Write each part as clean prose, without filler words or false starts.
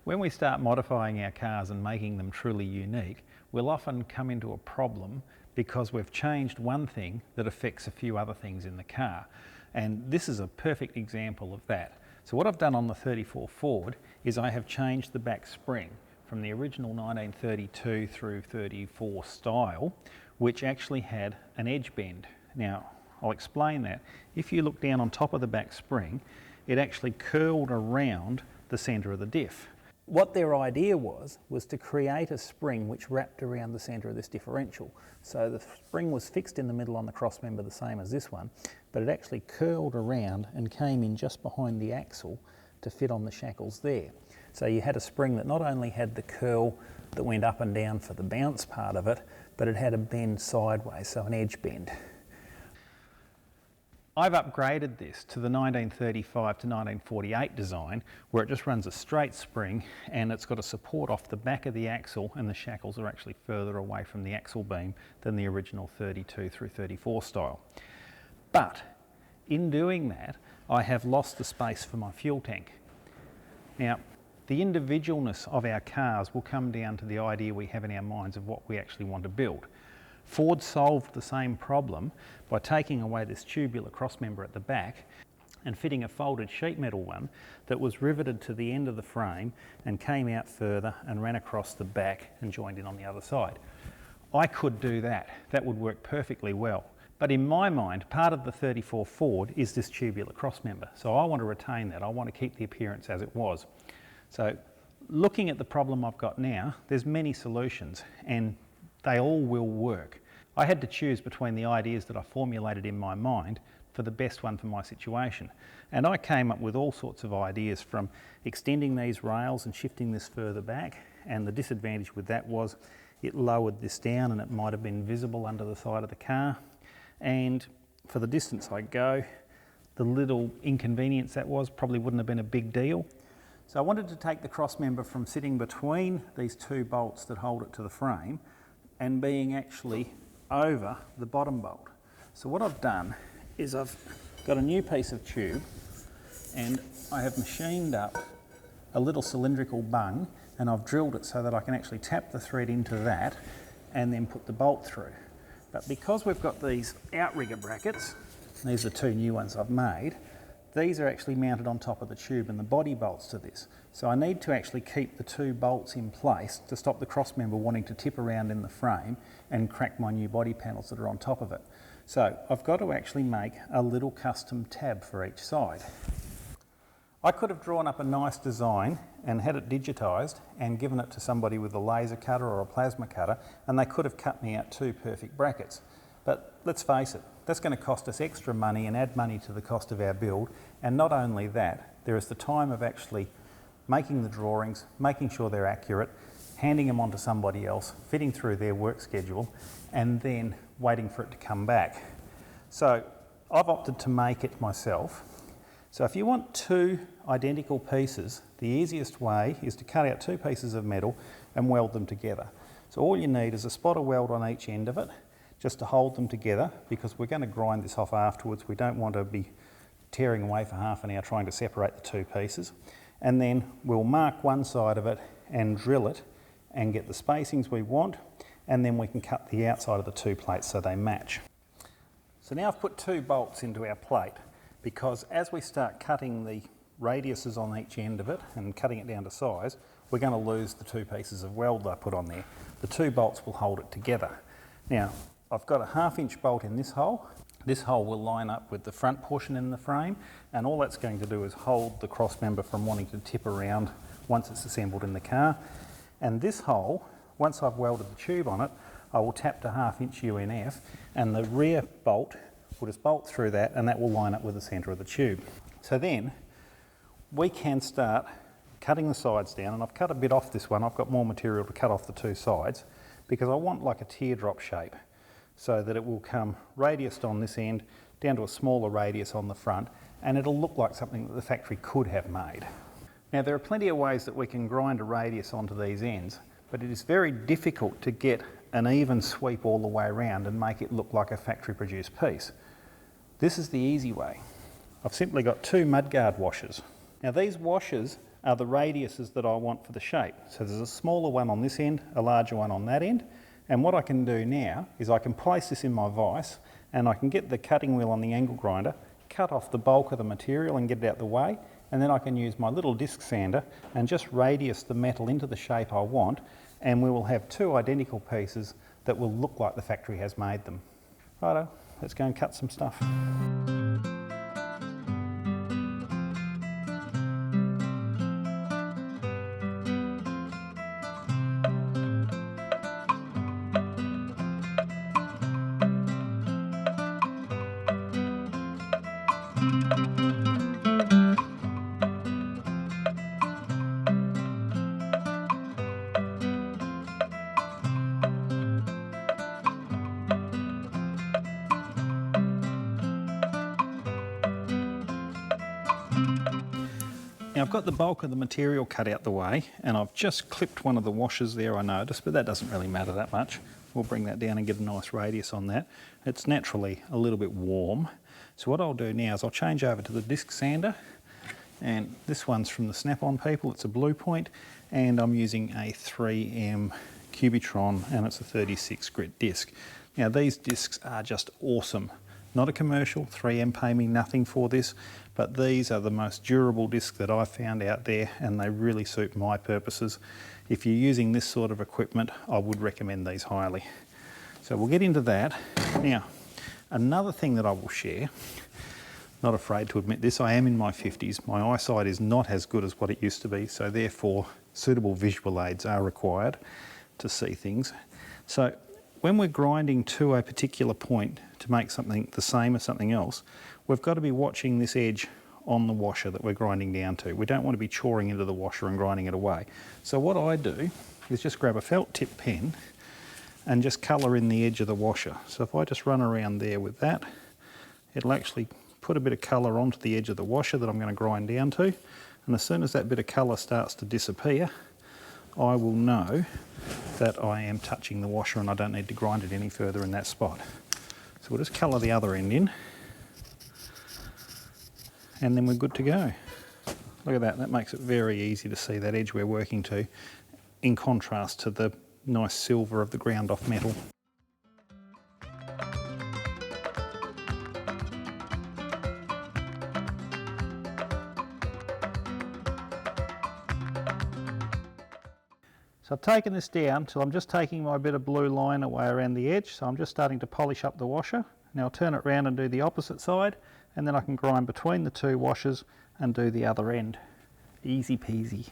When we start modifying our cars and making them truly unique, we'll often come into a problem because we've changed one thing that affects a few other things in the car. And this is a perfect example of that. So what I've done on the 34 Ford is I have changed the back spring from the original 1932 through 34 style, which actually had an edge bend. Now, I'll explain that. If you look down on top of the back spring, it actually curled around the centre of the diff. What their idea was to create a spring which wrapped around the centre of this differential. So the spring was fixed in the middle on the cross member the same as this one, but it actually curled around and came in just behind the axle to fit on the shackles there. So you had a spring that not only had the curl that went up and down for the bounce part of it, but it had a bend sideways, so an edge bend. I've upgraded this to the 1935 to 1948 design, where it just runs a straight spring and it's got a support off the back of the axle, and the shackles are actually further away from the axle beam than the original 32 through 34 style. But in doing that, I have lost the space for my fuel tank. Now, the individualness of our cars will come down to the idea we have in our minds of what we actually want to build. Ford solved the same problem by taking away this tubular crossmember at the back and fitting a folded sheet metal one that was riveted to the end of the frame and came out further and ran across the back and joined in on the other side. I could do that. That would work perfectly well. But in my mind, part of the 34 Ford is this tubular crossmember. So I want to retain that. I want to keep the appearance as it was. So looking at the problem I've got now, there's many solutions and they all will work. I had to choose between the ideas that I formulated in my mind for the best one for my situation. And I came up with all sorts of ideas, from extending these rails and shifting this further back, and the disadvantage with that was it lowered this down and it might have been visible under the side of the car. And for the distance I go, the little inconvenience that was probably wouldn't have been a big deal. So I wanted to take the crossmember from sitting between these two bolts that hold it to the frame and being actually over the bottom bolt. So what I've done is I've got a new piece of tube and I have machined up a little cylindrical bung, and I've drilled it so that I can actually tap the thread into that and then put the bolt through. But because we've got these outrigger brackets, these are two new ones I've made, these are actually mounted on top of the tube and the body bolts to this. So I need to actually keep the two bolts in place to stop the crossmember wanting to tip around in the frame and crack my new body panels that are on top of it. So I've got to actually make a little custom tab for each side. I could have drawn up a nice design and had it digitised and given it to somebody with a laser cutter or a plasma cutter, and they could have cut me out two perfect brackets. But let's face it, that's going to cost us extra money and add money to the cost of our build. And not only that, there is the time of actually making the drawings, making sure they're accurate, handing them on to somebody else, fitting through their work schedule, and then waiting for it to come back. So I've opted to make it myself. So if you want two identical pieces, the easiest way is to cut out two pieces of metal and weld them together. So all you need is a spotter weld on each end of it, just to hold them together, because we're going to grind this off afterwards. We don't want to be tearing away for half an hour trying to separate the two pieces. And then we'll mark one side of it and drill it and get the spacings we want, and then we can cut the outside of the two plates so they match. So now I've put two bolts into our plate, because as we start cutting the radiuses on each end of it and cutting it down to size, we're going to lose the two pieces of weld that I put on there. The two bolts will hold it together. Now, I've got a 1/2 inch bolt in this hole. This hole will line up with the front portion in the frame, and all that's going to do is hold the crossmember from wanting to tip around once it's assembled in the car. And this hole, once I've welded the tube on it, I will tap to 1/2 inch UNF, and the rear bolt will just bolt through that, and that will line up with the centre of the tube. So then we can start cutting the sides down, and I've cut a bit off this one. I've got more material to cut off the two sides because I want like a teardrop shape, so that it will come radiused on this end down to a smaller radius on the front, and it'll look like something that the factory could have made. Now, there are plenty of ways that we can grind a radius onto these ends, but it is very difficult to get an even sweep all the way around and make it look like a factory produced piece. This is the easy way. I've simply got two mudguard washers. Now, these washers are the radiuses that I want for the shape. So there's a smaller one on this end, a larger one on that end. And what I can do now is I can place this in my vise and I can get the cutting wheel on the angle grinder, cut off the bulk of the material and get it out the way. And then I can use my little disc sander and just radius the metal into the shape I want. And we will have two identical pieces that will look like the factory has made them. Righto, let's go and cut some stuff. Now I've got the bulk of the material cut out the way and I've just clipped one of the washers there I noticed, but that doesn't really matter that much. We'll bring that down and get a nice radius on that. It's naturally a little bit warm. So what I'll do now is I'll change over to the disc sander, and this one's from the Snap-on people, it's a Blue Point, and I'm using a 3M Cubitron and it's a 36 grit disc. Now these discs are just awesome. Not a commercial, 3M pay me nothing for this, but these are the most durable discs that I've found out there and they really suit my purposes. If you're using this sort of equipment, I would recommend these highly. So we'll get into that. Now, another thing that I will share, not afraid to admit this, I am in my 50s. My eyesight is not as good as what it used to be, so therefore suitable visual aids are required to see things. So when we're grinding to a particular point to make something the same as something else, we've got to be watching this edge on the washer that we're grinding down to. We don't want to be choring into the washer and grinding it away. So what I do is just grab a felt tip pen and just colour in the edge of the washer. So if I just run around there with that, it'll actually put a bit of colour onto the edge of the washer that I'm going to grind down to. And as soon as that bit of colour starts to disappear, I will know that I am touching the washer and I don't need to grind it any further in that spot. So we'll just colour the other end in and then we're good to go. Look at that, that makes it very easy to see that edge we're working to, in contrast to the nice silver of the ground off metal. So I've taken this down till I'm just taking my bit of blue line away around the edge, so I'm just starting to polish up the washer. Now I'll turn it around and do the opposite side, and then I can grind between the two washers and do the other end. Easy peasy.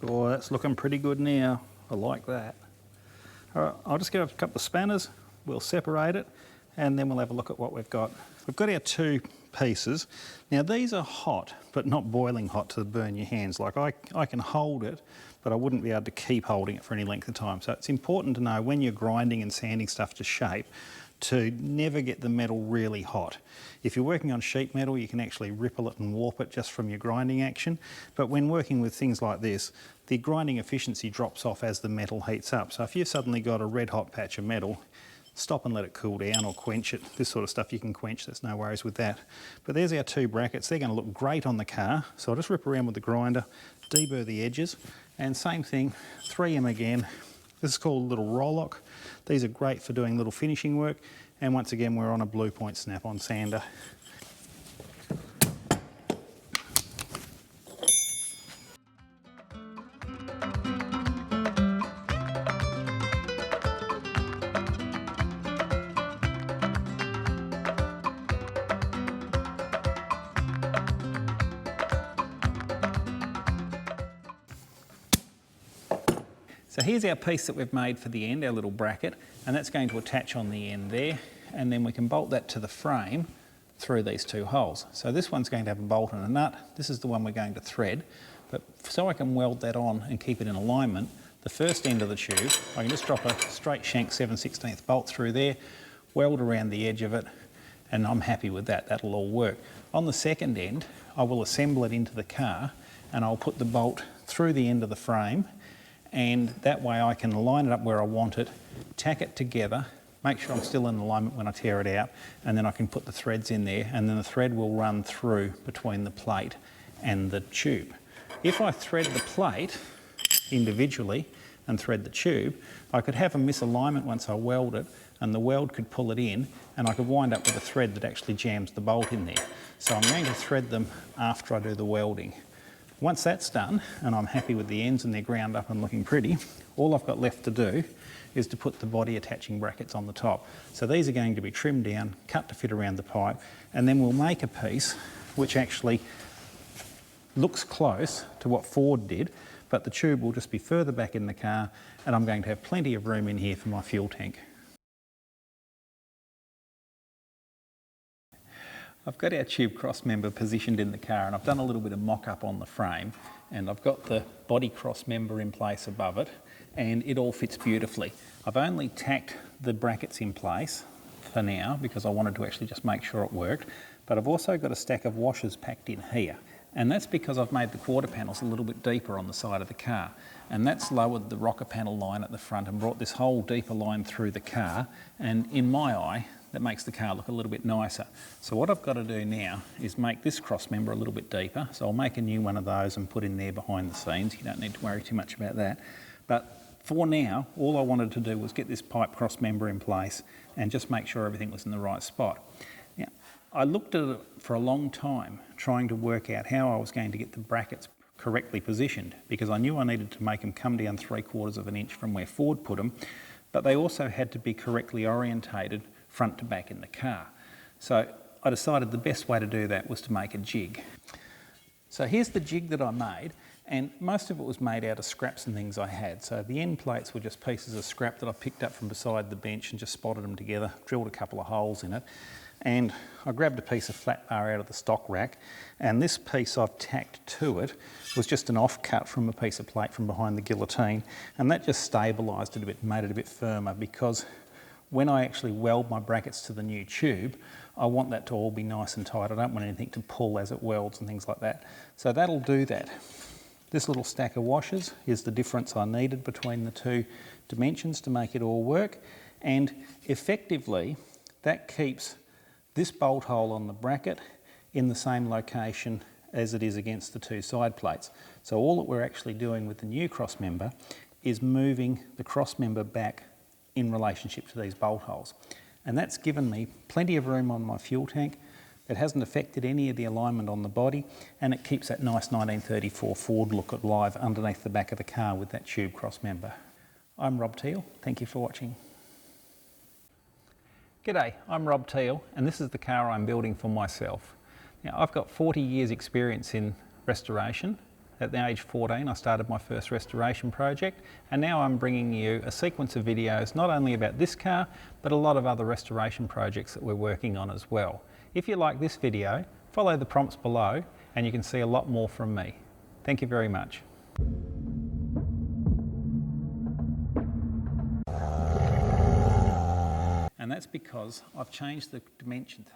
Oh, that's looking pretty good now. I like that. All right, I'll just get a couple of spanners, we'll separate it, and then we'll have a look at what we've got. We've got our two pieces. Now these are hot, but not boiling hot to burn your hands. Like I can hold it, but I wouldn't be able to keep holding it for any length of time. So it's important to know when you're grinding and sanding stuff to shape, to never get the metal really hot. If you're working on sheet metal, you can actually ripple it and warp it just from your grinding action. But when working with things like this, the grinding efficiency drops off as the metal heats up. So if you've suddenly got a red hot patch of metal, stop and let it cool down or quench it. This sort of stuff you can quench, there's no worries with that. But there's our two brackets. They're going to look great on the car. So I'll just rip around with the grinder, deburr the edges, and same thing, 3M again, This is called a little roll-lock. These are great for doing little finishing work. And once again, we're on a Blue Point snap-on sander. So here's our piece that we've made for the end, our little bracket, and that's going to attach on the end there, and then we can bolt that to the frame through these two holes. So this one's going to have a bolt and a nut. This is the one we're going to thread, but so I can weld that on and keep it in alignment, the first end of the tube, I can just drop a straight shank 7/16 bolt through there, weld around the edge of it, and I'm happy with that. That'll all work. On the second end, I will assemble it into the car, and I'll put the bolt through the end of the frame, and that way I can line it up where I want it, tack it together, make sure I'm still in alignment when I tear it out, and then I can put the threads in there, and then the thread will run through between the plate and the tube. If I thread the plate individually and thread the tube, I could have a misalignment once I weld it, and the weld could pull it in, and I could wind up with a thread that actually jams the bolt in there. So I'm going to thread them after I do the welding. Once that's done, and I'm happy with the ends and they're ground up and looking pretty, all I've got left to do is to put the body attaching brackets on the top. So these are going to be trimmed down, cut to fit around the pipe, and then we'll make a piece which actually looks close to what Ford did, but the tube will just be further back in the car, and I'm going to have plenty of room in here for my fuel tank. I've got our tube cross member positioned in the car, and I've done a little bit of mock-up on the frame, and I've got the body cross member in place above it, and it all fits beautifully. I've only tacked the brackets in place for now because I wanted to actually just make sure it worked, but I've also got a stack of washers packed in here, and that's because I've made the quarter panels a little bit deeper on the side of the car, and that's lowered the rocker panel line at the front and brought this whole deeper line through the car, and in my eye that makes the car look a little bit nicer. So what I've got to do now is make this cross member a little bit deeper. So I'll make a new one of those and put in there behind the scenes. You don't need to worry too much about that. But for now, all I wanted to do was get this pipe cross member in place and just make sure everything was in the right spot. Now, I looked at it for a long time trying to work out how I was going to get the brackets correctly positioned, because I knew I needed to make them come down 3/4 of an inch from where Ford put them, but they also had to be correctly orientated front to back in the car. So I decided the best way to do that was to make a jig. So here's the jig that I made, and most of it was made out of scraps and things I had. So the end plates were just pieces of scrap that I picked up from beside the bench and just spotted them together, drilled a couple of holes in it, and I grabbed a piece of flat bar out of the stock rack, and this piece I've tacked to it was just an offcut from a piece of plate from behind the guillotine, and that just stabilised it a bit and made it a bit firmer, because when I actually weld my brackets to the new tube, I want that to all be nice and tight. I don't want anything to pull as it welds and things like that. So that'll do that. This little stack of washers is the difference I needed between the two dimensions to make it all work. And effectively, that keeps this bolt hole on the bracket in the same location as it is against the two side plates. So all that we're actually doing with the new cross member is moving the cross member back in relationship to these bolt holes. And that's given me plenty of room on my fuel tank. It hasn't affected any of the alignment on the body, and it keeps that nice 1934 Ford look alive underneath the back of the car with that tube cross member. I'm Rob Teal, thank you for watching. G'day, I'm Rob Teal, and this is the car I'm building for myself. Now, I've got 40 years experience in restoration. At the age of 14, I started my first restoration project, and now I'm bringing you a sequence of videos not only about this car, but a lot of other restoration projects that we're working on as well. If you like this video, follow the prompts below and you can see a lot more from me. Thank you very much. And that's because I've changed the dimensions.